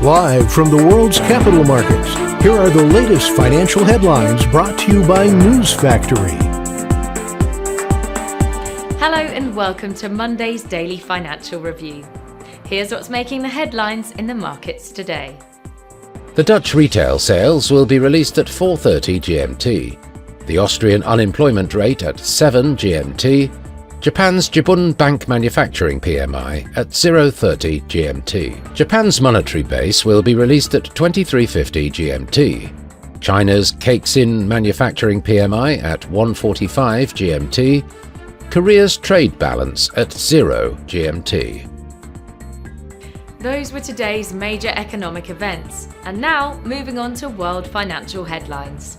Live from the world's capital markets, here are the latest financial headlines brought to you by News Factory. Hello and welcome to Monday's Daily Financial Review. Here's what's making the headlines in the markets today. The Dutch retail sales will be released at 4:30 GMT. The Austrian unemployment rate at 7 GMT. Japan's Jibun Bank Manufacturing PMI at 0:30 GMT. Japan's monetary base will be released at 23:50 GMT. China's Caixin Manufacturing PMI at 1:45 GMT. Korea's trade balance at 0 GMT. Those were today's major economic events. And now, moving on to world financial headlines.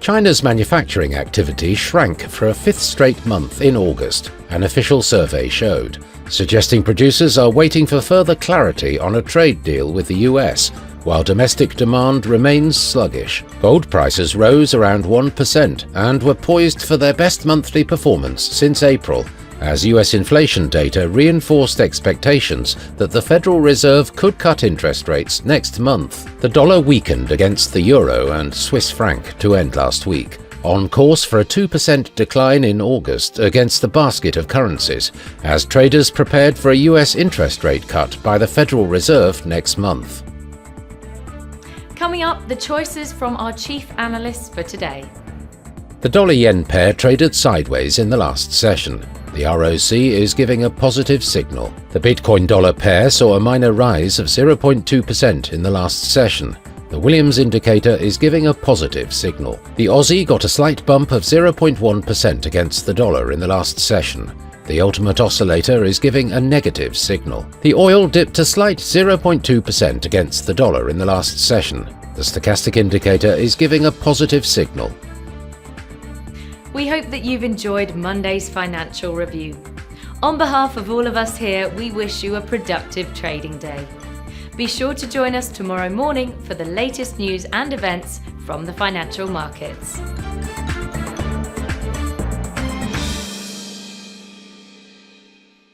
China's manufacturing activity shrank for a fifth straight month in August, an official survey showed, suggesting producers are waiting for further clarity on a trade deal with the US, while domestic demand remains sluggish. Gold prices rose around 1% and were poised for their best monthly performance since April, as US inflation data reinforced expectations that the Federal Reserve could cut interest rates next month. The dollar weakened against the euro and Swiss franc to end last week, on course for a 2% decline in August against the basket of currencies, as traders prepared for a US interest rate cut by the Federal Reserve next month. Coming up, the choices from our chief analysts for today. The dollar-yen pair traded sideways in the last session. The ROC is giving a positive signal. The Bitcoin-dollar pair saw a minor rise of 0.2% in the last session. The Williams indicator is giving a positive signal. The Aussie got a slight bump of 0.1% against the dollar in the last session. The ultimate oscillator is giving a negative signal. The oil dipped a slight 0.2% against the dollar in the last session. The stochastic indicator is giving a positive signal. We hope that you've enjoyed Monday's financial review. On behalf of all of us here, we wish you a productive trading day. Be sure to join us tomorrow morning for the latest news and events from the financial markets.